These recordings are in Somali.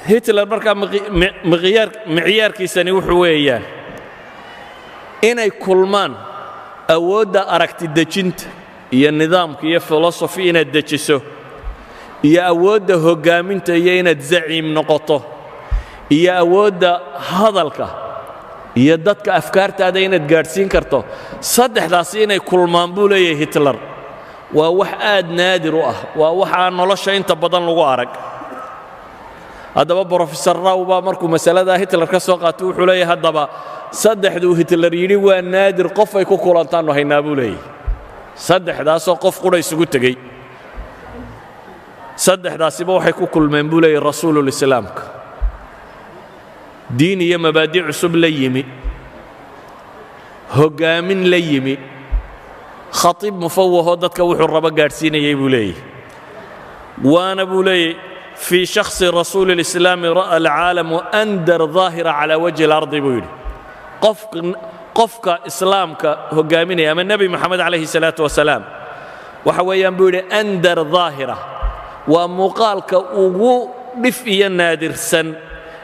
hitler markaa micyaarkiisani wuxuu weeyaan inay kulmaan awoodda aragti dejinta iyo nidaamka iyo philosophy inaad dejiso iyo awoodda hoggaaminta iyo inaad zaciim noqoto iyo awoodda hadalka iyo dadka afkaartaada inaad gaadhsiin karto saddexdaasi inay kulmaan buu leeyahay hitler waa wax aad naadir u ah waa wax aan nolosha inta badan lagu arag haddaba brofesor raw baa markuu masalada hitler ka soo qaatay wuxuu leeyahay haddaba saddexduu hitler yidhi waa naadir qof ay ku kulantaannu haynaa buu leeyahay saddexdaasoo qof qudha isugu tegey saddexdaasiba waxay ku kulmeen buu leeyahay rasuululislaamka diin iyo mabaadi' cusub la yimi hoggaamin la yimi khatiib mufawahoo dadka wuxuu rabo gaadhsiinayay buu leeyahay waana buu leeyahay في شخص رسول الإسلام رأى العالم أندر ظاهرة على وجه الأرض بيقول قفك إسلامك هجاميني أما النبي محمد عليه الصلاة والسلام وحويان بيقول أندر ظاهرة ومقالك أغو دفئي النادر سن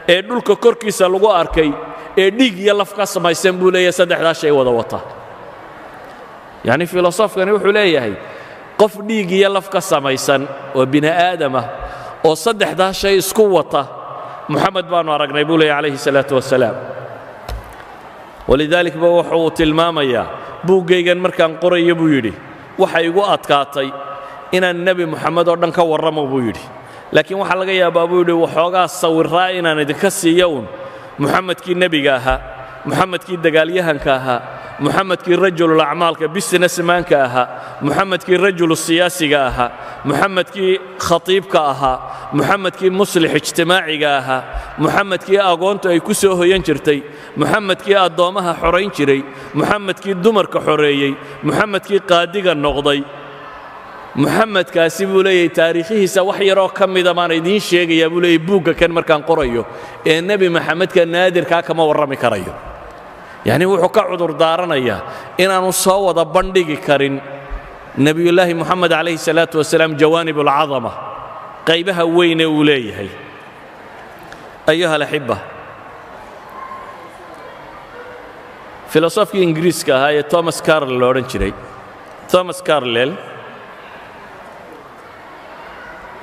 دولك كركي سلغو أركي ديق يلفك سما يسنبو لي يسدح ذا شيء وضوطه يعني فيلسوف كان يقول لي قف ديق يلفك سما يسن وبناء آدمه oo saddexdaa shay isku wata muxamed baanu aragnay buu leeyahay calayhi salaatu wasalaam walidaalika ba wuxuu tilmaamayaa buuggaygan markaan qorayo buu yidhi waxa igu adkaatay inaan nebi moxamed oo dhan ka warramo buu yidhi laakiin waxaa laga yaabaa buu yidhi waxoogaa sawirraa inaan idinka siiyo un muxamedkii nebiga ahaa muxamedkii dagaalyahanka ahaa muxamedkii rajulul acmaalka businessmanka ahaa muxamedkii rajulu siyaasiga ahaa muxamedkii khatiibka ahaa muxamedkii muslix ijtimaaciga ahaa muxamedkii agoontu ay ku soo hoyan jirtay muxamedkii addoommaha xorayn jiray muxamedkii dumarka xoreeyey muxamedkii qaadiga noqday muxamedkaasi buu leeyahay taariikhihiisa wax yaroo ka mida baan idiin sheegayaa buu leeyahay buugga kan markaan qorayo ee nebi maxamedka naadirkaa kama warrami karayo يعني wuxuu ka cudur daaranayaa inaanu soo wada bandhigi karin nabiyullaahi moxamed calayhi salaatu wasalaam jawaanib alcadama qaybaha weyne uu leeyahay ayuha alaxiba filosofkii ingiriiska ahaa ee thomas carlyle lo odhan jiray thomas carlyle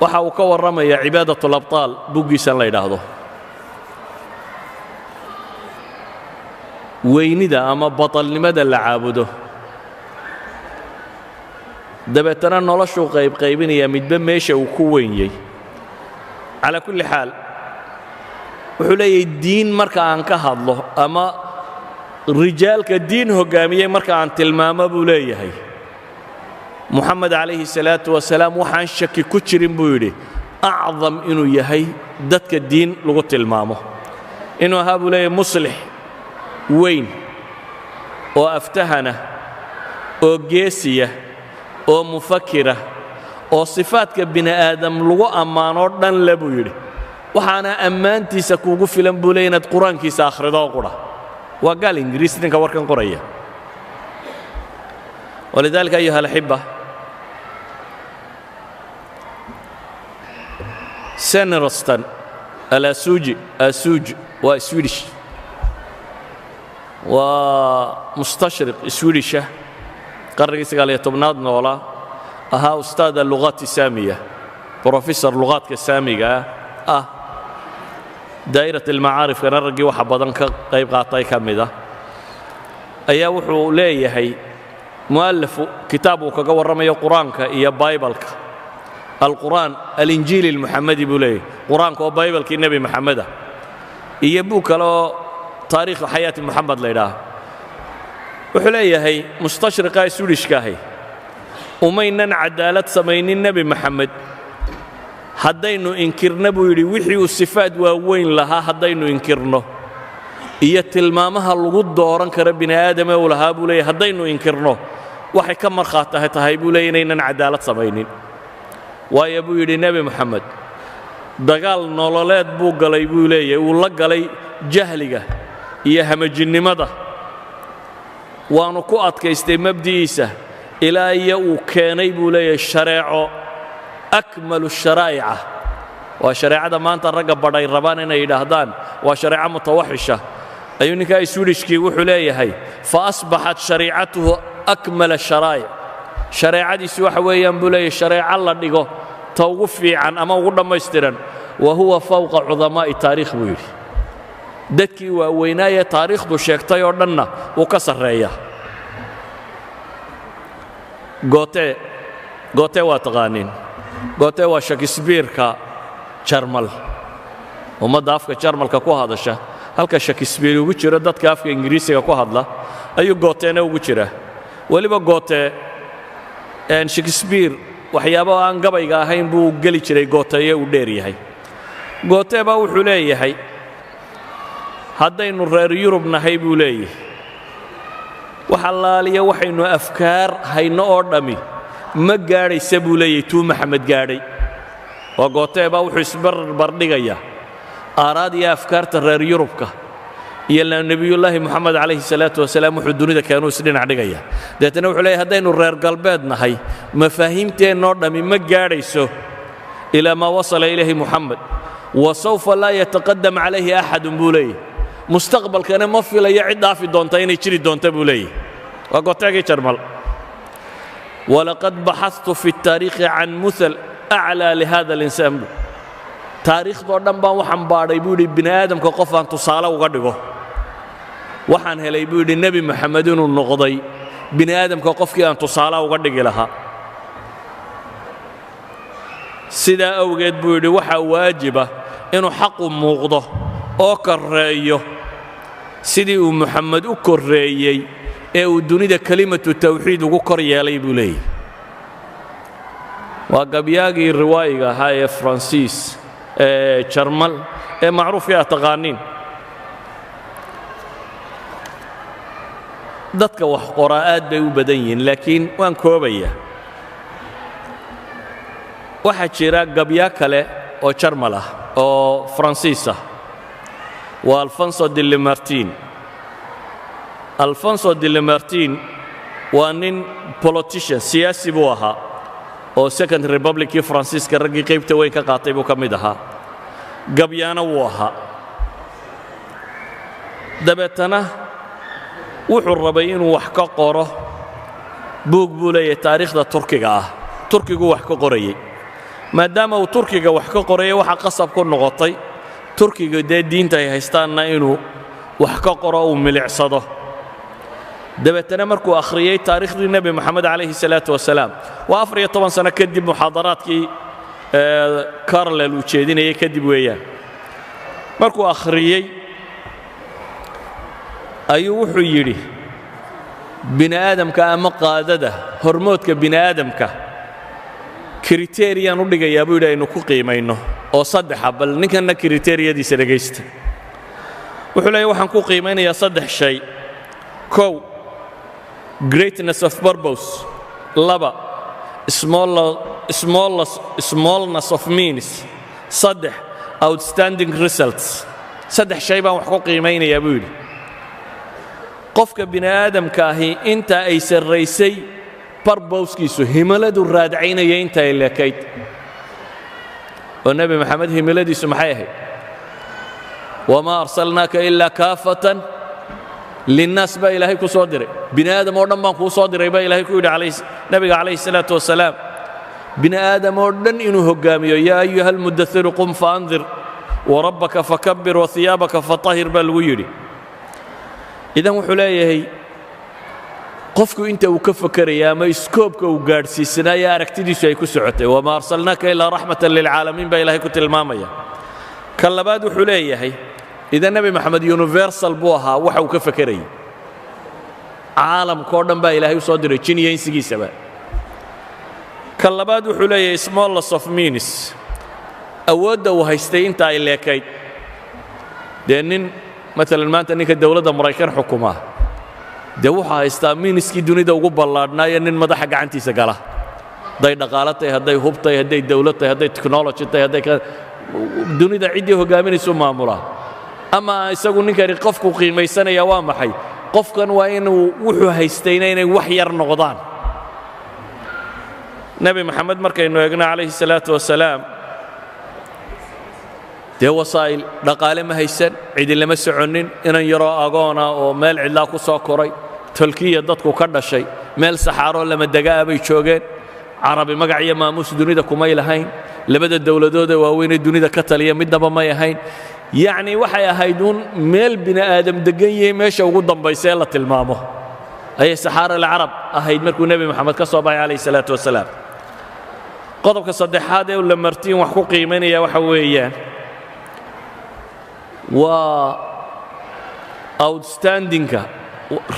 waxa uu ka warramayaa cibaadat alabtaal buggiisan la yidhaahdo weynida ama batalnimada la caabudo dabeetana noloshuu qaybqaybinaya midba meesha uu ku wenyey calaa kulli xaal wuxuu leeyahay diin marka aan ka hadlo ama rijaalka diin hoggaamiyey marka aan tilmaamo buu leeyahay moxamed calayhi salaatu wasalaam waxaan shaki ku jirin buu yidhi acdam inuu yahay dadka diin lagu tilmaamo inuu ahaa buu leeyahay muslix weyn oo aftahana oo geesiya oo mufakira oo sifaadka bini aadam lagu ammaanoo dhan le buu yidhi waxaana ammaantiisa kuugu filan buu leeyahay inaad qur-aankiisa akhridoo qudha waa gaal ingiriis ninka warkan qoraya walidaalika ayuha alaxiba senrostan alasuuji waa swedish ومستشرق سويدشة قرن سقالية تبناد نولا أها أستاذ اللغات السامية بروفيسور لغات السامية دائرة المعارف كان رجي وحبضن قيب قاطعي كامدة أيا وحو ليه هي مؤلف كتابه كجور رمي قرآنك إيا بايبلك القرآن الإنجيل المحمدي بوليه قرآنك وبايبلك النبي محمد إيا بوك لو تاريخ حياة محمد ليلاه وحليه هي مستشرقة سوريش كاهي ومينن عدالة سمين النبي محمد هدينو إنكرنا بيري وحي والصفات ووين لها هدينو إنكرنا إيا تلمامها الغد دوران كربنا آدم ولها بولي هدينو إنكرنا وحي كم مرخاتها تهي بولي نينن عدالة سمينين ويا بيري النبي محمد دقال نولولات بو قلي بولي ولا قلي جهلقة iyo hamajinimada waanu ku adkaystay mabdiisa ilaa iyo uu keenay buu leeyahay shareeco akmalu sharaa'ica waa shareecada maanta ragga badhay rabaan inay yidhaahdaan waa shareeco mutawaxisha ayuu ninkaa swedishkii wuxuu leeyahay fa asbaxat shariicatuhu akmala sharaa'ic shareecadiisi waxa weeyaan buu leeyahay shareeco la dhigo ta ugu fiican ama ugu dhammaystiran wa huwa fawqa cudamaa'i taariikh buu yidhi dadkii waaweynaaye taariikhdu sheegtay oo dhanna wuu ka sarreeya goote waa taqaaniin goote waa shakespeareka jarmal ummadda afka jarmalka ku hadasha halka shakespeare ugu jiro dadka afka ingiriisiga ku hadla ayuu gooteena ugu jira weliba goote shakespeare waxyaabo aan gabayga ahayn buu geli jiray gooteeye uu dheer yahay goote baa wuxuu leeyahay haddaynu reer yurub nahay buu leeyahay wax allaaliya waxaynu afkaar hayno oo dhammi ma gaadhaysa buu leeyahay tuu maxamed gaadhay waa gootee baa wuxuu isbarbardhigayaa aaraad iyo afkaarta reer yurubka iyo nebiyullaahi moxamed calayhi salaatu wasalaam wuxuu dunida keenuu isdhinac dhigaya deetana wuxuu leeyahay haddaynu reer galbeed nahay mafaahiimteennoo dhammi ma gaadhayso ilaa maa wasala ilayhi moxamed wa sawfa laa yataqadam calayhi axadun buu leeyahay mustaqbalkana ma filayo cid dhaafi doonta inay jiri doonta buu leeyahay waa gooteegii jarmal walaqad baxadtu fi اtaariikhi can muhal aclaa lihada alinsaan bu taariikhdoo dhan baan waxaan baadhay buu yidhi bini aadamka qof aan tusaale uga dhigo waxaan helay buu yidhi nebi moxamed inuu noqday bini aadamka qofkii aan tusaale uga dhigi lahaa sidaa awgeed buu yidhi waxaa waajiba inuu xaqu muuqdo oo korreeyo sidii uu moxamed u korreeyey ee uu dunida kelimatu tawxiid ugu kor yeelay buu leeyahy waa gabyaagii riwaayiga ahaa ee faransiis ee jarmal ee macruufkii aad taqaaniin dadka wax qoraa aad bay u badan yihiin laakiin waan koobaya waxaa jira gabyaa kale oo jarmal ah oo faransiis ah waa alfonso de lamartine alfonso de lamartine waa nin politician siyaasi buu ahaa oo second republickii faransiiska raggii qaybta weyn ka qaatay buu ka mid ahaa gabyaana wuu ahaa dabeetana wuxuu rabay inuu wax ka qoro buug buu leeyahay taariikhda turkiga ah turkigu wax ka qorayey maadaama uu turkiga wax ka qorayay waxa qasab ku noqotay turkiga dee diinta ay haystaanna inuu wax ka qoro uu milicsado dabeetana markuu akhriyey taariikhdii nebi moxamed calayhi salaatu wasalaam waa 14 sano kadib muxaadaraadkii carlel uu jeedinayay kadib weeyaan markuu akhriyey ayuu wuxuu yidhi bini aadamka ama qaadada hormoodka bini aadamka kriteriyaan u dhigayaa buu yidhi aynu ku qiimayno oo saddexa bal ninkanna kriteriyadiisa dhegaysta wuxuu leeyahy waxaan ku qiimaynayaa 3 shay kow greatness of purpose laba smallness of means saddex outstanding results 3 shay baan wax ku qiimaynayaa buu yidhi qofka bini aadamka ahi inta ay sarraysay barbowskiisu himiladu raadcaynaya inta ay leekayd oo nebi moxamed himiladiisu maxay ahayd wamaa arsalnaaka ilaa kaafatan linnaas baa ilaahay ku soo diray bini aadam oo dhan baan kuu soo diray baa ilaahay ku yidhi nebiga calayhi salaatu wasalaam bini aadam oo dhan inuu hoggaamiyo yaa ayuha almudairu qum faandir warabbaka fakabbir wahiyaabaka fatahir baa lagu yidhi idan wuxuu leeyahay qofku inta uu ka fakeraya ama iskoobka uu gaadhsiisanaayo aragtidiisu ay ku socotay wamaa arsalnaaka ilaa raxmatan lilcaalamiin baa ilaahay ku tilmaamaya kan labaad wuxuu leeyahay idan nebi moxamed universal buu ahaa waxa uu ka fakerayay caalamkao dhan baa ilaahay u soo diray jin iyo insigiisaba kan labaad wuxuu leeyahay smallness of means awoodda uu haystay inta ay leekayd dee nin maalan maanta ninka dawladda maraykan xukumaa dee wuxuu haystaa miiniskii dunida ugu ballaadhnaayo nin madaxa gacantiisa gala hadday dhaqaalo tahay hadday hub tahay hadday dawlad tahay hadday technology tahay hadday dunida ciddii hoggaaminaysu maamulaa ama isagu ninkani qofku qiimaysanaya waa maxay qofkan waa inuu wuxuu haystayna inay wax yar noqdaan nebi moxamed markaynu eegno calayhi salaatu wasalaam dee wasaa'il dhaqaale ma haysan cidi lama soconin inan yaroo agoona oo meel cidlaa ku soo koray tolkiya dadku ka dhashay meel saxaaroo lama degaa bay joogeen carabi magac iyo maamuus dunida kumay lahayn labada dawladooda waaweynee dunida ka taliya midnaba may ahayn yacni waxay ahayd uun meel bini aadam degan yahay meesha ugu dambaysa ee la tilmaamo ayay saxaara alcarab ahayd markuu nebi moxamed ka soo baxay calayhi salaatu wasalaam qodobka saddexaad ee la martiin wax ku qiimaynaya waxa weeyaan waa outstandingka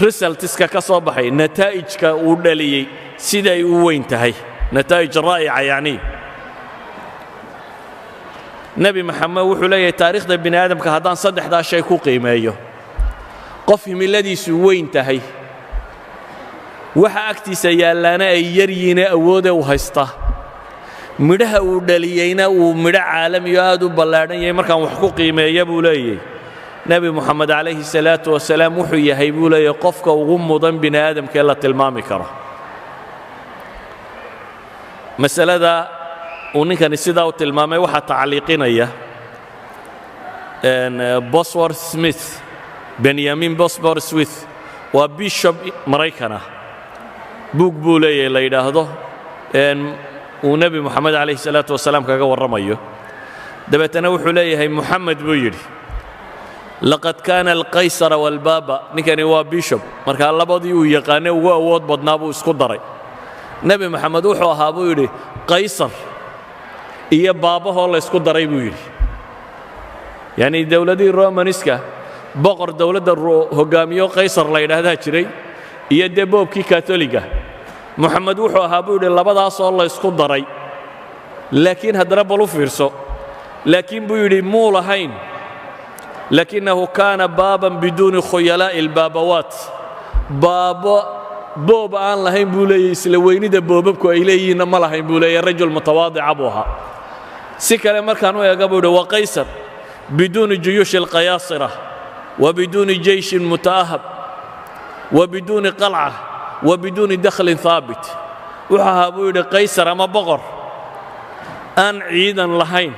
resultska ka soo baxay nataa'ijka uu dhaliyey siday u weyn tahay nataa'ij raa'ica yacni nebi maxamed wuxuu leeyahay taariikhda bini aadamka haddaan saddexdaa shay ku qiimeeyo qof himiladiisu weyn tahay waxa agtiisa yaallaana ay yar yihiine awoodee u haysta midhaha uu dhaliyeyna uu midho caalamiyo aad u ballaadhan yahay markaan wax ku qiimeeya buu leeyahay nebi moxamed calayhi salaatu wasalaam wuxuu yahay buu leeyahay qofka ugu mudan bini aadamkee la tilmaami karo masalada uu ninkani sidaa u tilmaamay waxaa tacliiqinaya bosworth smith benyamin bosworth smith waa bishop maraykana buug buu leeyahay la yidhaahdo uu nebi moxamed calayhi salaatu wasalaam kaga warramayo dabeetana wuxuu leeyahay moxamed buu yidhi laqad kaana alqaysara waalbaaba ninkani waa bishop markaa labadii uu yaqaanay ugu awood badnaa buu isku daray nebi moxamed wuxuu ahaa buu yidhi qaysar iyo baabahoo la ysku daray buu yidhi yacni dawladihii romaniska boqor dawladda hoggaamiyo qaysar la yidhaahdaa jiray iyo dee boobkii katoliga moxamed wuxuu ahaa buu yidhi labadaasoo la ysku daray laakiin haddana bal u fiirso laakiin buu yidhi muu lahayn lakinahu kaana baaban biduuni khuyalaa'i albaabawaat baabo boob aan lahayn buu leeyahy isla weynida boobabku ay leeyihiinna ma lahayn buu leeyahy rajul mutawaadica buu ahaa si kale markaan u eega buu yidhi waa qaysar biduuni juyuushi alqayaasira wa biduuni jeyshin muta'ahab wa biduuni qalca wa biduuni dakhlin haabit wuxuu ahaa buu yidhi qaysar ama boqor aan ciidan lahayn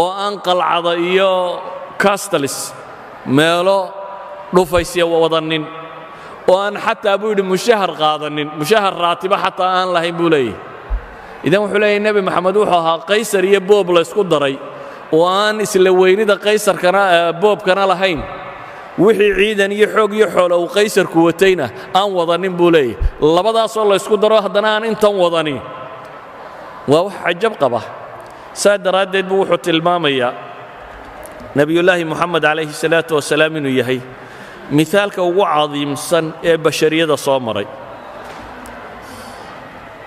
oo aan qalcada iyo castalis meelo dhufaysya wadanin oo aan xataa buu yidhi mushahar qaadanin mushahar raatiba xataa aan lahayn buu leeyahy idan wuxuu leeyahay nebi moxamed wuxuu ahaa qaysar iyo boob la ysku daray oo aan isla weynida qaysarkana boobkana lahayn wixii ciidan iyo xoog iyo xoolo uu qaysarku watayna aan wadanin buu leeyahy labadaasoo la ysku daro haddana aan intan wadanin waa wax cajab qaba saa daraaddeed buu wuxuu tilmaamayaa nebiyullaahi moxamed calayhi salaatu wasalaam inuu yahay mihaalka ugu cadiimsan ee bashariyada soo maray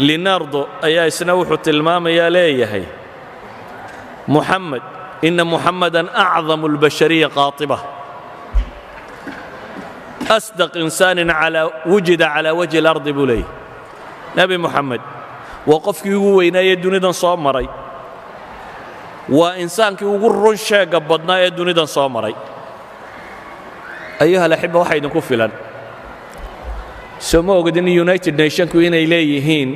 linardo ayaa isna wuxuu tilmaamayaa leeyahay moxamed ina moxamedan acdamu albashariya qaatiba asdaq insaanin wujida calaa wajhi اlardi buu leeyahy nebi moxamed waa qofkii ugu weynaayee dunidan soo maray waa insaankii ugu run sheega badnaa ee dunidan soo maray ayuha alaxiba waxa idinku filan soo ma ogadin united nationku inay leeyihiin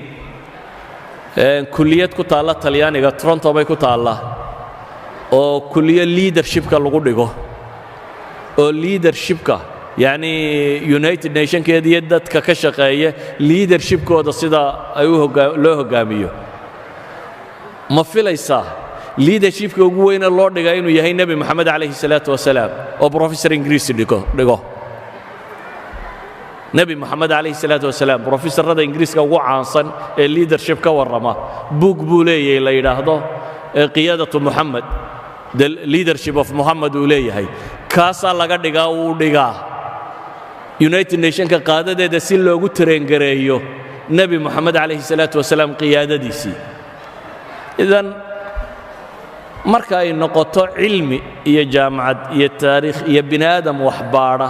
kulliyad ku taalla talyaaniga toronto bay ku taallaa oo kulliyo leadershipka lagu dhigo oo leadershipka yacni united nationkeeda iyo dadka ka shaqeeya leadershipkooda sida ay loo hoggaamiyo ma filaysaa leadershipka ugu weyne loo dhigaa inuu yahay nebi moxamed calayhi salaatu wasalaam oo professor ingiriisi dhigo nebi moxamed calayhi salaatu wasalaam professorrada ingiriiska ugu caansan ee leadership ka warrama buug buu leeyahay la yidhaahdo qiyaadatu moxamed the leadership of moxamed uu leeyahay kaasaa laga dhigaa uu dhigaa united nationka qaadadeeda si loogu tareengareeyo nebi moxamed calayhi salaatu wasalaam qiyaadadiisii idan marka ay noqoto cilmi iyo jaamacad iyo taariikh iyo bini aadam waxbaadha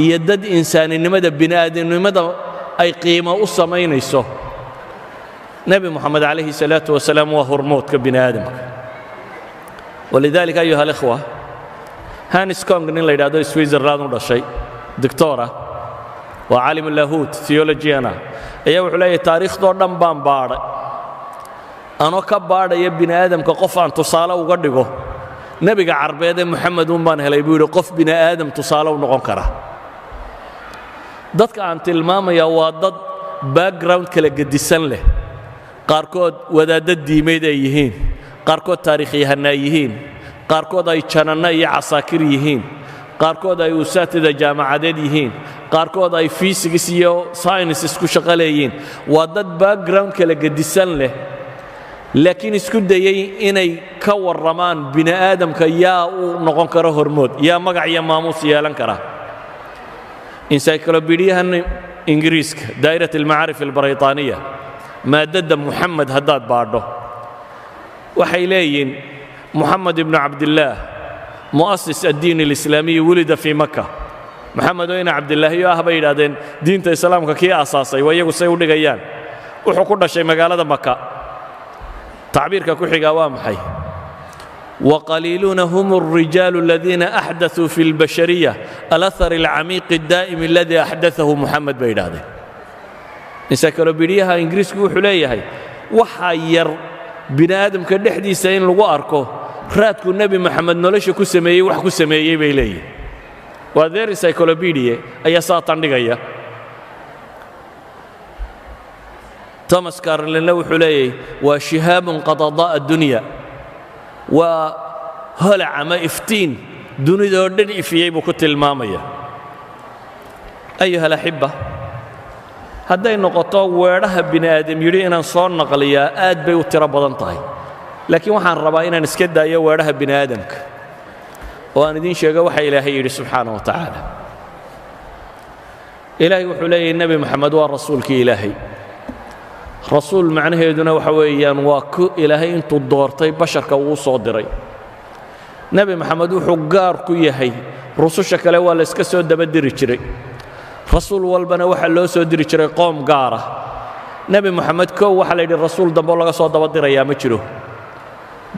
iyo dad insaaninimada bini aadamnimada ay qiimo u samaynayso nebi moxamed calayhi salaatu wasalaam waa hormoodka bini aadamka walidaalika ayuha alikhwa hanis kong nin la yidhahdo switzerland u dhashay doctora waa caalim lahuut theologiana ayaa wuxuu leeyahay taariikhdoo dhan baan baadhay anoo ka baadhaya bini aadamka qof aan tusaale uga dhigo nebiga carbeed ee moxamed un baan helay buu yidhi qof bini aadam tusaale u noqon kara dadka aan tilmaamaya waa dad background kala gedisan leh qaarkood wadaadda diimeed ay yihiin qaarkood taariikhyahanna ay yihiin qaarkood ay jananno iyo casaakir yihiin qaarkood ay usaatida jaamacadeed yihiin qaarkood ay physics iyo science isku shaqo leeyihiin waa dad background kala gedisan leh laakiin isku dayay inay ka warramaan bini aadamka yaa uu noqon karo hormood yaa magac iyo maamuus yeelan kara encyclopediahan ingiriiska daa'irat almacaarif albaraytaaniya maadada muxamed haddaad baadho waxay leeyihiin muxamed ibnu cabdillaah mu'asis addiin alislaamiyi wulida fii maka maxamed oo ina cabdilaahiyo ah bay yidhaahdeen diinta islaamka kii aasaasay waa iyagu say u dhigayaan wuxuu ku dhashay magaalada maka tacbiirka ku xigaa waa maxay وقليلون هم الرجال الذين أحدثوا في البشرية الأثر العميق الدائم الذي أحدثه محمد بيداده encyclopediaha ingiriisku wuxuu leeyahay waxaa yar bini aadamka dhexdiisa in lagu arko raadku nebi maxamed nolosha ku sameeyey wax ku sameeyey bay leeyihin waa their encyclopedia ayaa saa tandhigaya thomas carlinle wuxuu leeyahay waa shihaabun qad adaa dunya waa holac ama iftiin dunidoo dhan ifiyey buu ku tilmaamaya ayuha alaxiba hadday noqoto weedhaha bini aadam yidhi inaan soo naqliyaa aad bay u tiro badan tahay laakiin waxaan rabaa inaan iska daayo weedhaha bini aadamka oo aan idiin sheego waxa ilaahay yidhi subxaana wa tacaala ilaahay wuxuu leeyahay nebi moxamed waa rasuulkii ilaahay rasuul macnaheeduna waxa weeyaan waa ku ilaahay intuu doortay basharka uu soo diray nebi moxamed wuxuu gaar ku yahay rususha kale waa la iska soo dabadiri jiray rasuul walbana waxaa loo soo diri jiray qoom gaara nebi moxamed kow waxaa la yidhi rasuul dambe laga soo dabadirayaa ma jiro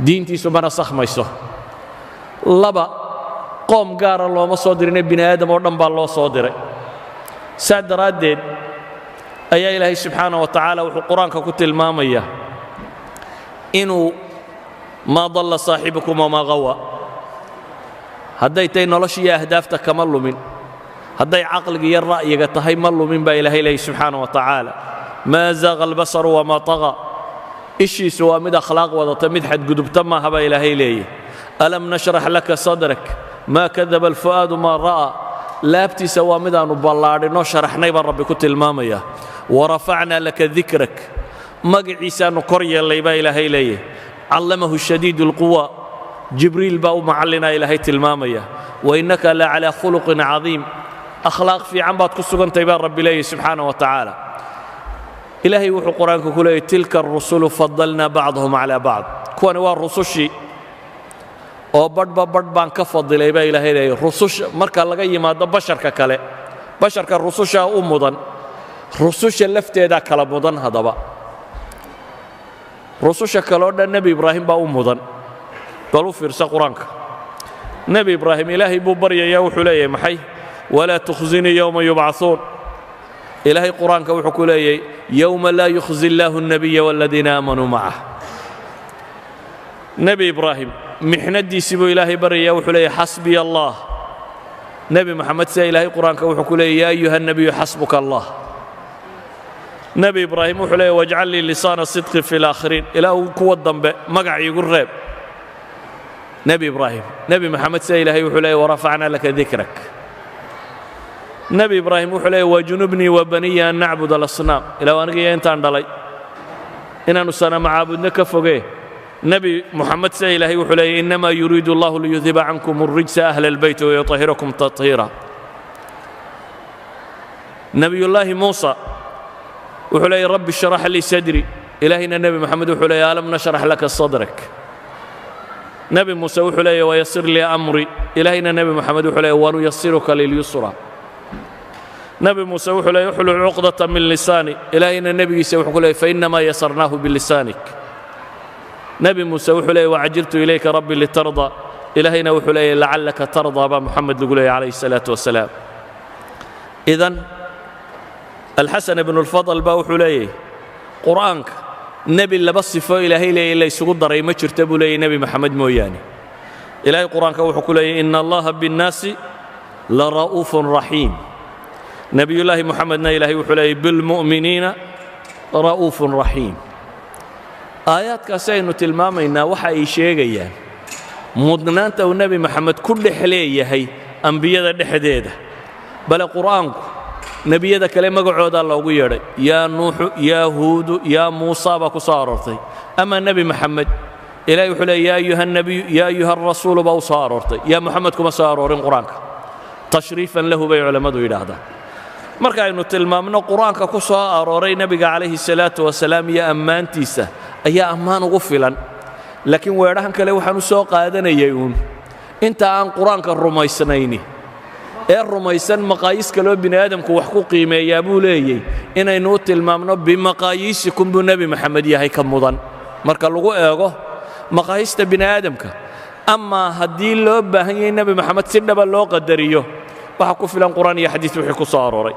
diintiisu mana sakhmayso laba qoom gaara looma soo dirine bini aadam oo dhan baa loo soo diray saa daraaddeed ayaa ilaahay subxaana wa tacaala wuxuu qur-aanka ku tilmaamaya inuu maa dalla saaxibukum wamaa qawa hadday tahay noloshiiyo ahdaafta kama lumin hadday caqliga iyo ra'yiga tahay ma lumin baa ilaahay leeyahy subxaana wa tacaala maa zaaqa albasaru wamaa taqa ishiisu waa mid akhlaaq wadata mid xadgudubta maaha baa ilaahay leeyahy alam nashrax laka sadrak maa kadaba alfu'aadu maa ra'aa laabtiisa waa midaannu ballaadhinoo sharaxnay baa rabbi ku tilmaamaya warafacnaa laka dikrak magaciisaannu kor yeellay baa ilaahay leeyahy callamahu shadiidu alquwa jibriil baa u macallinaa ilaahay tilmaamaya wainnaka la calaa khuluqin cadiim akhlaaq fiican baad ku sugantahay baa rabbi leeyahy subxaana wa tacaala ilaahay wuxuu qur-aanka ku leeyahy tilka arusulu fadalnaa bacdahum calaa bacd kuwani waa rusushii oo badhba badh baan ka fadilay baa ilaahay leeyahy rususha marka laga yimaado basharka kale basharka rusushaa u mudan rususha lafteedaa kala mudan haddaba rususha kale oo dhan nebi ibraahim baa u mudan bal u fiirsa qur-aanka nebi ibraahim ilaahay buu baryayaa wuxuu leeyahay maxay walaa tukhzinii yowma yubcahuun ilaahay qur-aanka wuxuu ku leeyahay yowma laa yukhzi illaahu الnabiya wاladiina aamanuu macah nebi ibraahim mixnadiisii buu ilaahay baryayaa wuxuu leeyahay xasbiya allah nebi moxamed sida ilaahay qur-aanka wuxuu ku leeyahy yaa ayuha الnabiyu xasbuka allah nebi ibraahim wuxuu leeyahy wajcal lii lisaana sidqin fi اlaakhiriin ilaahu kuwa dambe magac iigu reeb nebi ibraahim nebi moxamed sida ilaahay wuxuu leeyahy warafacnaa laka dikrak nebi ibraahim wuxuu leeyahy wajunubnii wabaniya an nacbud alasnaam ilaahu anigiyo intaan dhalay inaannu sanama caabudno ka fogee nebi moxamed sida ilaahay wuxuu leeyahy innamaa yuriidu allahu liyudhiba cankum alrijsa ahla albayt wayutahirakum tahiira nebiyullaahi muusa wuxuu leeyahy rabbi sharax lii sadri ilaahayna nebi moxamed wuxuu leeyahy alam nashrax laka sadrak nebi muuse wuxuu leeyahy wayasir lii amri ilaahayna nebi moxamed wuxuu leeyahy wanuyasiruka lilyusra nebi muuse wuxuu leeyahy uxlul cuqdata min lisaani ilaahayna nebigiisa wuxuu ku leeyahy fainnamaa yasarnaahu bilisaanik nebi muuse wuxuu leeyahy wacajiltu ilayka rabbi litarda ilaahayna wuxuu leeyahy lacallaka tardaa baa moxamed lagu leeyahy calayhi الsalaatu wasalaam idan alxasan ibnu اlfadl baa wuxuu leeyahy qur'aanka nebi laba sifo ilaahay leeyahay la isugu daray ma jirta buu leeyahay nebi maxamed mooyaane ilaahay qur-aanka wuxuu ku leeyahay ina allaha binnaasi la ra'uufun raxiim nebiyullaahi moxamedna ilaahay wuxuu leeyahay bilmu'miniina ra'uufun raxiim aayaadkaasi aynu tilmaamaynaa waxa ay sheegayaan mudnaanta uu nebi maxamed ku dhex leeyahay ambiyada dhexdeeda bale qur'aanku nebiyada kale magacoodaa loogu yeedhay yaa nuuxu yaa huudu yaa muusa baa ku soo aroortay ama nebi maxamed ilahay wuxuu leeyay yaa ayuha nabiyu yaa ayuha arasuulu baa u soo aroortay yaa muxamed kuma soo aroorin qur-aanka tashriifan lahu bay culammadu yidhaahdaan marka aynu tilmaamno qur-aanka ku soo arooray nebiga calayhi salaatu wasalaam iyo ammaantiisa ayaa ammaan ugu filan laakiin weedhahan kale waxaan u soo qaadanayay uun inta aan qur-aanka rumaysnayni ee rumaysan maqaayiis kaloo bini aadamku wax ku qiimeeyaa buu leeyey inaynu u tilmaamno bimaqaayiisikum buu nebi maxamed yahay ka mudan marka lagu eego maqaayista bini aadamka amaa haddii loo baahan yahay nebi maxamed si dhaba loo qadariyo waxa ku filan qur'aan iyo xadiis wixii ku soo arooray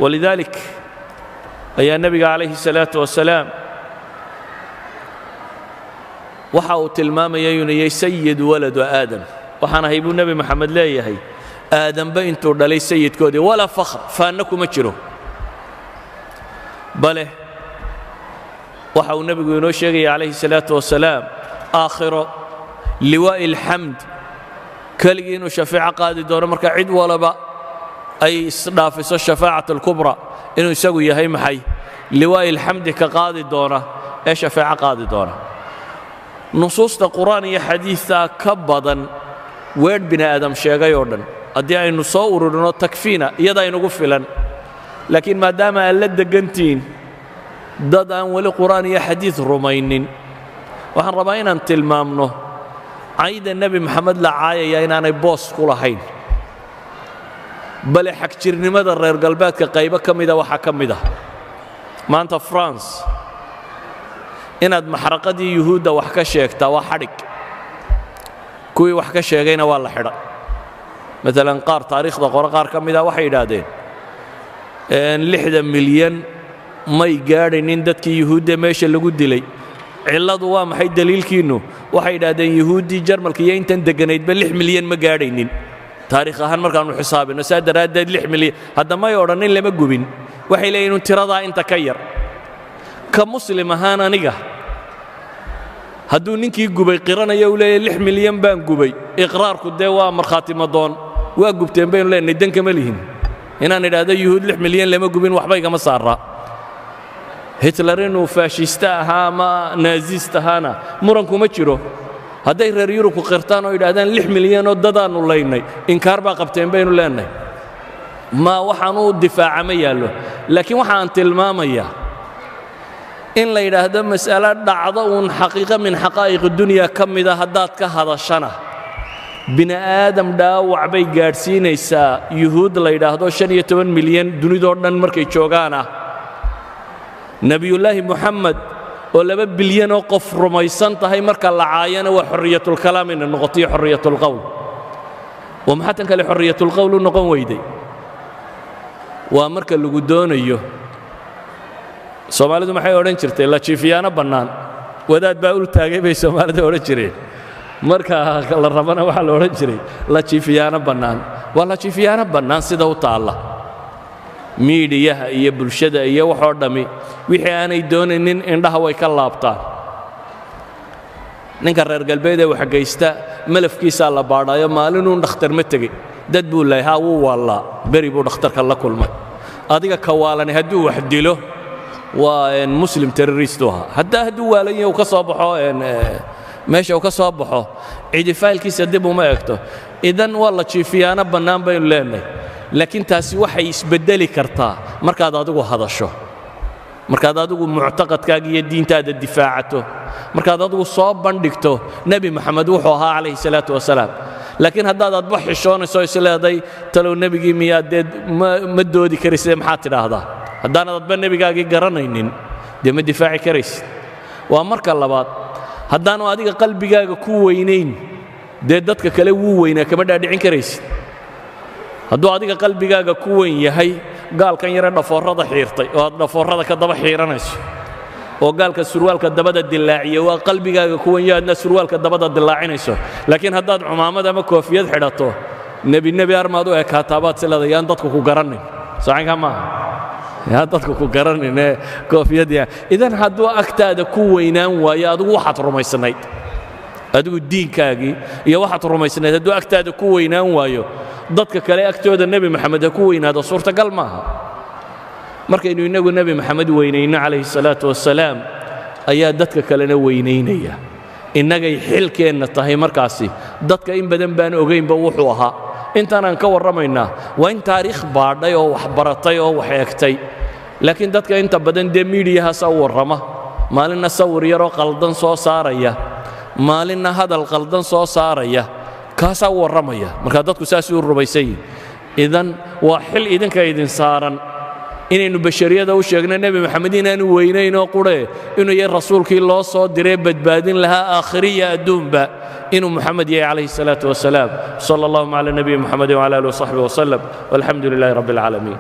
walidaalik ayaa nebiga calayhi salaatu wasalaam waxa uu tilmaamayay inuu yahay sayid waladu aadam waxaan ahay buu nebi maxamed leeyahay aadamba intuu dhalay sayidkoodii walaa fakhr faanna kuma jiro bale waxa uu nebigu inoo sheegaya calayhi salaatu wasalaam aakhiro liwaa'i alxamd keligii inuu shafeeco qaadi doono marka cid walaba ay isdhaafiso shafaacat alkubra inuu isagu yahay maxay liwaa'i alxamdi ka qaadi doona ee shafeeco qaadi doona nusuusta qur'aan iyo xadiidta ka badan weedh bini aadam sheegay oo dhan haddii aynu soo ururino takfiina iyadaa inugu filan laakiin maadaama aad la degantihiin dad aan weli qur'aan iyo xadiid rumaynin waxaan rabaa inaan tilmaamno cayda nebi maxamed la caayaya inaanay boos ku lahayn bale xagjirnimada reer galbeedka qaybo ka mida waxaa ka mid ah maanta france inaad maxraqadii yuhuudda wax ka sheegtaa waa xadhig kuwii wax ka sheegayna waa la xidha maalan qaar taariikhda qore qaar ka mida waxay yidhaahdeen 60 milyan may gaadhaynin dadkii yuhuudda meesha lagu dilay cilladu waa maxay daliilkiinnu waxay yidhaahdeen yuhuuddii jarmalka iyo intan degganaydba 6 milyan ma gaadhaynin taariikh ahaan markaannu xisaabinno saa daraaddeed 6 milyan hadda may odhannin lama gubin waxay leeyihin tiradaa inta ka yar ka muslim ahaan aniga hadduu ninkii gubay qiranayo uu leeyahay 6 milyan baan gubay iqraarku dee waa markhaati madoon waa gubteen baynu leenahay dan kama lihin inaan idhaahdo yuhuud 6 milyan lama gubin waxba igama saaraa hitler inuu faashista ahaa ama naazist ahaana murankuma jiro hadday reer yurubku qirtaan oo yidhaahdaan 6 milyan oo dadaannu laynay inkaar baa qabteen baynu leenahay ma waxaan u difaaca ma yaallo laakiin waxaan tilmaamayaa in la yidhaahdo mas'alo dhacdo uun xaqiiqo min xaqaa'iq dunya ka mida haddaad ka hadashana bini aadam dhaawac bay gaadhsiinaysaa yuhuud la yidhaahdo 15 milyan dunidoo dhan markay joogaana nebiyullaahi moxamed oo 2 bilyan oo qof rumaysan tahay marka la caayana waa xorriyatulkalaam inay noqotiyo xorriyatulqowl oo maxaa tan kale xorriyatulqowl u noqon weyday waa marka lagu doonayo soomaalidu maxay odhan jirtay la jiifiyaano bannaan wadaad baa ul taagay bay soomaalida odhan jireen marka la rabana waxaa la odhan jiray la jiifiyaano bannaan waa la jiifiyaano bannaan sida u taalla miidiyaha iyo bulshada iyo waxoo dhammi wixii aanay doonaynin indhaha way ka laabtaan ninka reer galbeed ee waxgaysta malafkiisaa la baadhaayo maalinuu dhakhtar ma tegey dad buu leeyahay haa wuu waallaa beri buu dhakhtarka la kulmay adiga ka waalani hadduu wax dilo waa muslim terroristu ahaa hadduu waalan yahay uu ka soo baxo meesha uu ka soo baxo cidi faylkiisa dib uma egto idan waa la jiifiyaano bannaan baynu leenahay laakiin taasi waxay isbeddeli kartaa markaad adigu hadasho markaad adigu muctaqadkaaga iyo diintaada difaacato markaad adigu soo bandhigto nebi maxamed wuxuu ahaa calayhi salaatu wasalaam laakiin haddaad adba xishoonayso isleeday talow nebigii miyaad dee ma doodi karaysee maxaad tidhaahdaa haddaanad adba nebigaagii garanaynin dee ma difaaci karaysid waa marka labaad haddaanu adiga qalbigaaga ku weynayn dee dadka kale wuu weynaa kama dhaadhicin karaysid hadduu adiga qalbigaaga ku weyn yahay gaalkan yare dhafoorrada xiirtay oo aad dhafoorrada ka daba xiiranayso oo gaalka surwaalka dabada dilaaciya waa qalbigaaga kuwan yaadna surwaalka dabada dilaacinayso laakiin haddaad cumaamad ama koofiyad xidhato nebi armaad u ekaataabaad silada yaan dadku ku garanin saxanka maaha yaa dadku ku garanin koofiyadii idan hadduu agtaada ku weynaan waayo adigu waxaad rumaysnayd adigu diinkaagii iyo waxaad rumaysnayd hadduu agtaada ku weynaan waayo dadka kale agtooda nebi maxamed ha ku weynaado suurtagal maaha markaynu innagu nebi maxamed weynayno calayhi salaatu wasalaam ayaa dadka kalena weynaynaya innagay xilkeenna tahay markaasi dadka in badan baan ogaynba wuxuu ahaa intaanaan ka warramaynaa waa in taariikh baadhay oo wax baratay oo wax eegtay laakiin dadka inta badan dee miidiyahaasaa u warrama maalinna sawir yaroo qaldan soo saaraya maalinna hadal qaldan soo saaraya kaasaa u warramaya markaa dadku saasuu rumaysan yihin idan waa xil idinka idin saaran inaynu bashariyada u sheegno nebi maxamed inaanu weynaynoo qurhe inuu yahay rasuulkii loo soo diree badbaadin lahaa aakhiriya adduunba inuu محمد yahay عليه الصلاة والسلام صلى الله على نبي محمد وعلى آله وصحبه وسلم والحمد لله رب العالمين